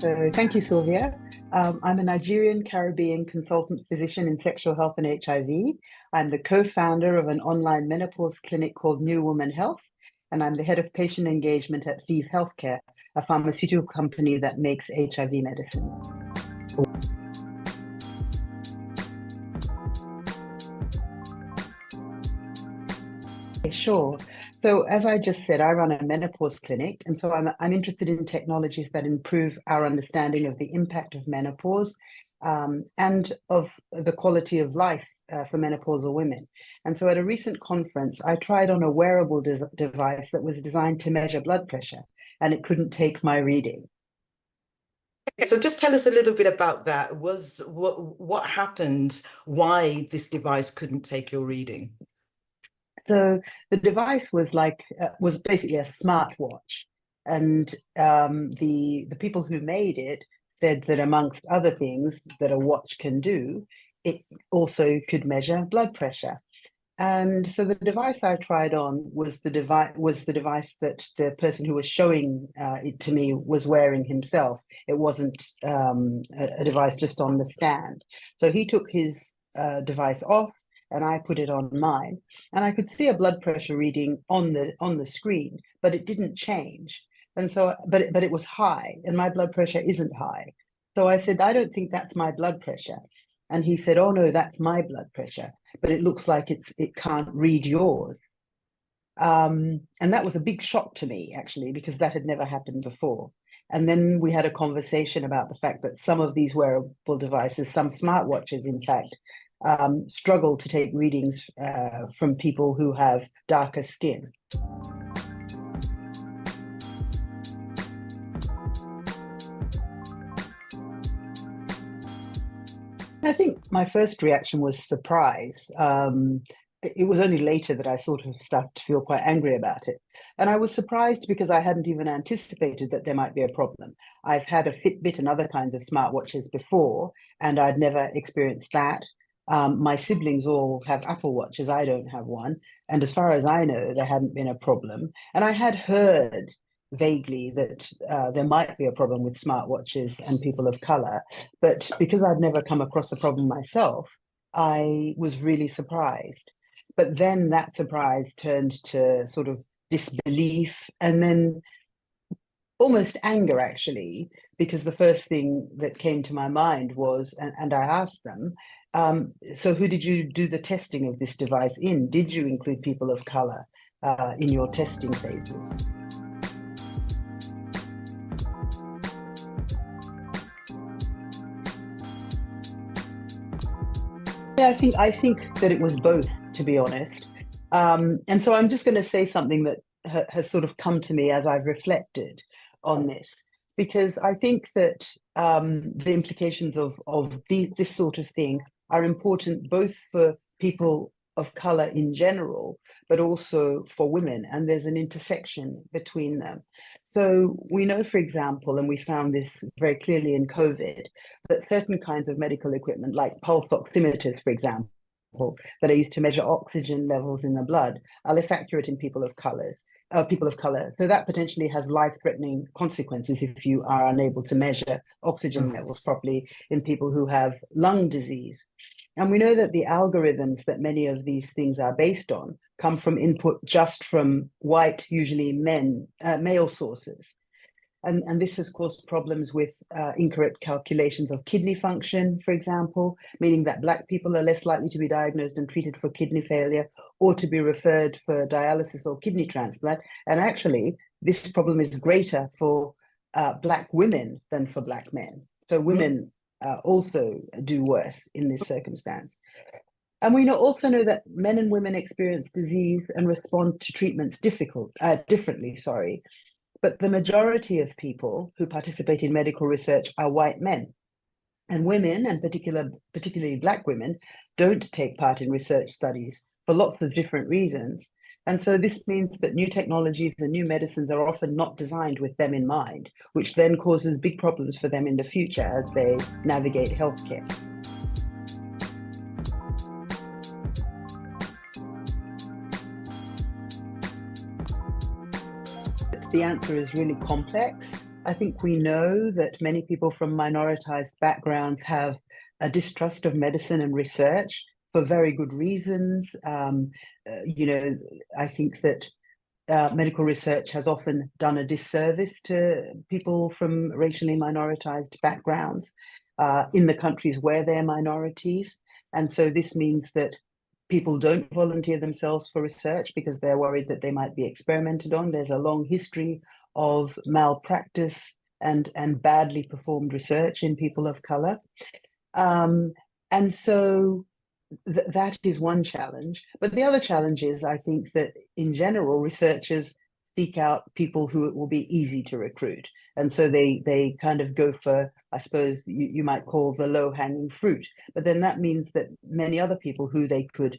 So thank you, Sylvia. I'm a Nigerian Caribbean consultant physician in sexual health and HIV. I'm the co-founder of an online menopause clinic called New Woman Health, and I'm the head of patient engagement at Vive Healthcare, a pharmaceutical company that makes HIV medicine. Sure. So as I just said, I run a menopause clinic, and so I'm interested in technologies that improve our understanding of the impact of menopause and of the quality of life for menopausal women. And so at a recent conference, I tried on a wearable device that was designed to measure blood pressure, and it couldn't take my reading. So just tell us a little bit about that. What happened? Why this device couldn't take your reading? So the device was basically a smartwatch, and the people who made it said that amongst other things that a watch can do, it also could measure blood pressure. And so the device I tried on was the device that the person who was showing it to me was wearing himself. It wasn't a device just on the stand. So he took his device off, and I put it on mine, and I could see a blood pressure reading on the screen, but it didn't change. And so, but it was high, and my blood pressure isn't high. So I said, I don't think that's my blood pressure. And he said, oh no, that's my blood pressure, but it looks like it can't read yours. And that was a big shock to me, actually, because that had never happened before. And then we had a conversation about the fact that some of these wearable devices, some smartwatches, in fact, struggle to take readings from people who have darker skin. I think my first reaction was surprise. It was only later that I sort of started to feel quite angry about it. And I was surprised because I hadn't even anticipated that there might be a problem. I've had a Fitbit and other kinds of smartwatches before, and I'd never experienced that. My siblings all have Apple Watches. I don't have one. And as far as I know, there hadn't been a problem. And I had heard vaguely that there might be a problem with smartwatches and people of color. But because I'd never come across the problem myself, I was really surprised. But then that surprise turned to sort of disbelief and then almost anger, actually, because the first thing that came to my mind was, and I asked them, so who did you do the testing of this device in? Did you include people of color in your testing phases? Yeah, I think that it was both, to be honest. And so I'm just going to say something that has sort of come to me as I've reflected on this, because I think that the implications of this sort of thing are important both for people of color in general, but also for women, and there's an intersection between them. So we know, for example, and we found this very clearly in COVID, that certain kinds of medical equipment, like pulse oximeters, for example, that are used to measure oxygen levels in the blood, are less accurate in people of color. So that potentially has life-threatening consequences if you are unable to measure oxygen levels properly in people who have lung disease. And we know that the algorithms that many of these things are based on come from input just from white, usually male sources. And this has caused problems with incorrect calculations of kidney function, for example, meaning that Black people are less likely to be diagnosed and treated for kidney failure or to be referred for dialysis or kidney transplant. And actually, this problem is greater for Black women than for Black men. So women also do worse in this circumstance. And we also know that men and women experience disease and respond to treatments differently. But the majority of people who participate in medical research are white men. And women, and particularly Black women, don't take part in research studies for lots of different reasons. And so this means that new technologies and new medicines are often not designed with them in mind, which then causes big problems for them in the future as they navigate healthcare. The answer is really complex. I think we know that many people from minoritized backgrounds have a distrust of medicine and research for very good reasons. I think that medical research has often done a disservice to people from racially minoritized backgrounds in the countries where they're minorities. And so this means that people don't volunteer themselves for research because they're worried that they might be experimented on. There's a long history of malpractice and badly performed research in people of color. And so that is one challenge. But the other challenge is, I think that in general, researchers seek out people who it will be easy to recruit. And so they kind of go for, I suppose you might call the low-hanging fruit. But then that means that many other people who they could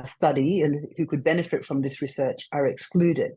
study and who could benefit from this research are excluded.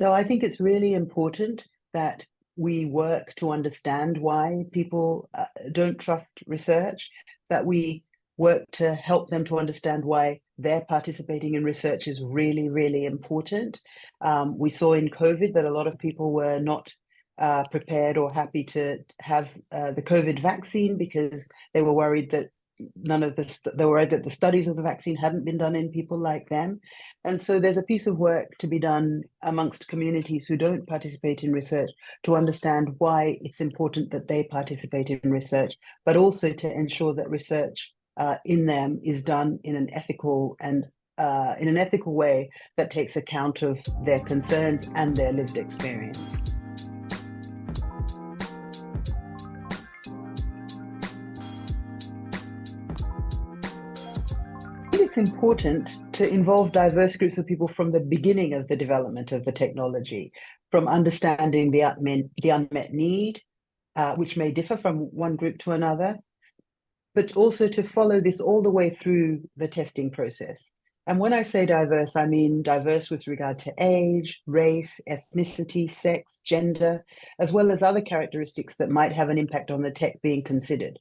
So I think it's really important that we work to understand why people don't trust research, that we work to help them to understand why their participating in research is really, really important. We saw in COVID that a lot of people were not prepared or happy to have the COVID vaccine because they were worried that they were worried that the studies of the vaccine hadn't been done in people like them. And so there's a piece of work to be done amongst communities who don't participate in research to understand why it's important that they participate in research, but also to ensure that research in them is done in an ethical way that takes account of their concerns and their lived experience. It's important to involve diverse groups of people from the beginning of the development of the technology, from understanding the unmet need, which may differ from one group to another, but also to follow this all the way through the testing process. And when I say diverse, I mean diverse with regard to age, race, ethnicity, sex, gender, as well as other characteristics that might have an impact on the tech being considered.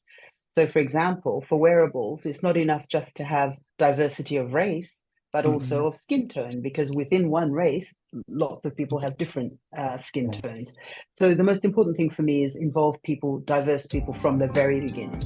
So, for example, for wearables, it's not enough just to have diversity of race, but also of skin tone, because within one race, lots of people have different skin tones. So the most important thing for me is involve people, diverse people from the very beginning.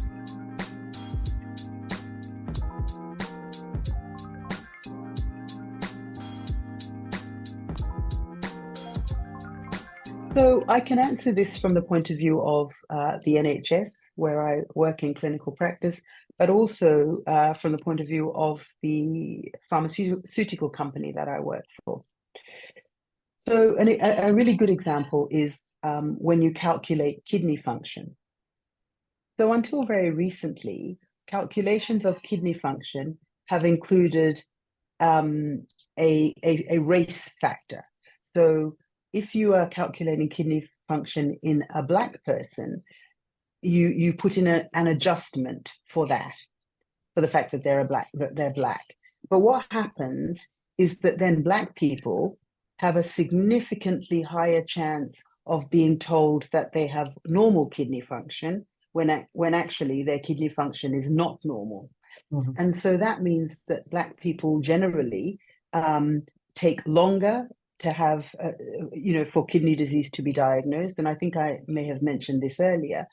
So I can answer this from the point of view of the NHS, where I work in clinical practice, but also from the point of view of the pharmaceutical company that I work for. So a really good example is when you calculate kidney function. So until very recently, calculations of kidney function have included a race factor. So if you are calculating kidney function in a Black person, you put in an adjustment for that, for the fact that they're Black. But what happens is that then Black people have a significantly higher chance of being told that they have normal kidney function when actually their kidney function is not normal. And so that means that Black people generally take longer to have, for kidney disease to be diagnosed. And I think I may have mentioned this earlier.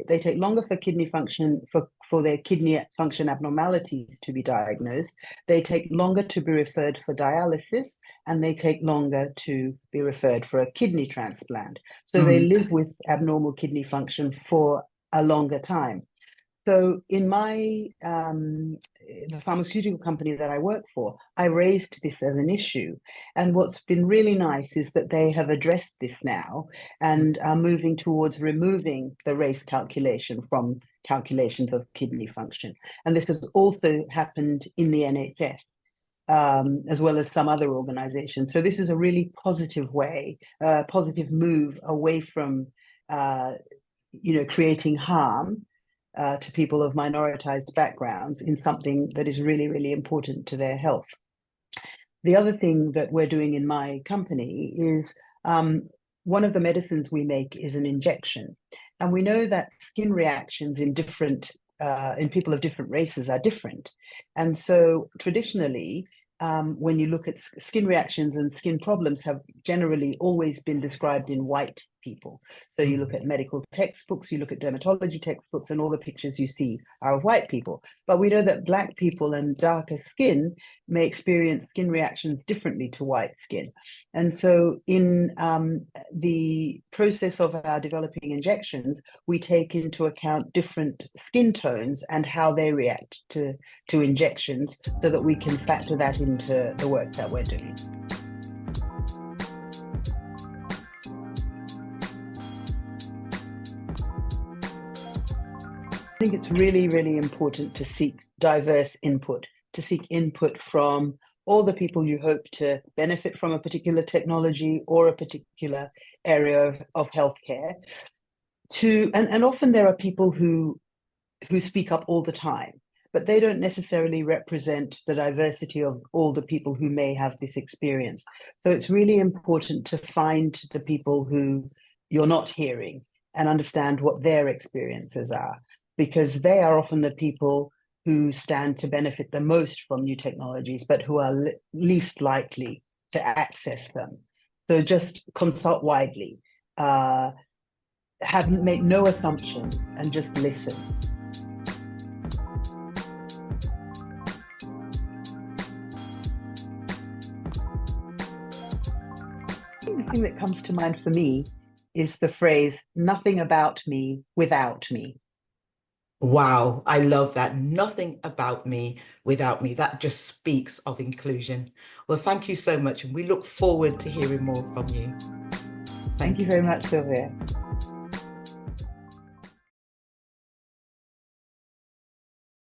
They take longer for kidney function, for their kidney function abnormalities to be diagnosed. They take longer to be referred for dialysis, and they take longer to be referred for a kidney transplant. So they live with abnormal kidney function for a longer time. So in the pharmaceutical company that I work for, I raised this as an issue. And what's been really nice is that they have addressed this now and are moving towards removing the race calculation from calculations of kidney function. And this has also happened in the NHS, as well as some other organizations. So this is a really positive positive move away from, creating harm to people of minoritized backgrounds in something that is really, really important to their health. The other thing that we're doing in my company is one of the medicines we make is an injection. And we know that skin reactions in people of different races are different. And so traditionally, when you look at skin reactions and skin problems have generally always been described in white people. So you look at medical textbooks, you look at dermatology textbooks, and all the pictures you see are of white people. But we know that Black people and darker skin may experience skin reactions differently to white skin. And so in the process of our developing injections, we take into account different skin tones and how they react to injections, so that we can factor that into the work that we're doing. I think it's really, really important to seek diverse input, to seek input from all the people you hope to benefit from a particular technology or a particular area of healthcare. And often there are people who speak up all the time, but they don't necessarily represent the diversity of all the people who may have this experience. So it's really important to find the people who you're not hearing and understand what their experiences are, because they are often the people who stand to benefit the most from new technologies, but who are least likely to access them. So just consult widely, make no assumptions, and just listen. The thing that comes to mind for me is the phrase, nothing about me without me. Wow, I love that. Nothing about me without me. That just speaks of inclusion. Well, thank you so much. And we look forward to hearing more from you. Thank you very much, Sylvia.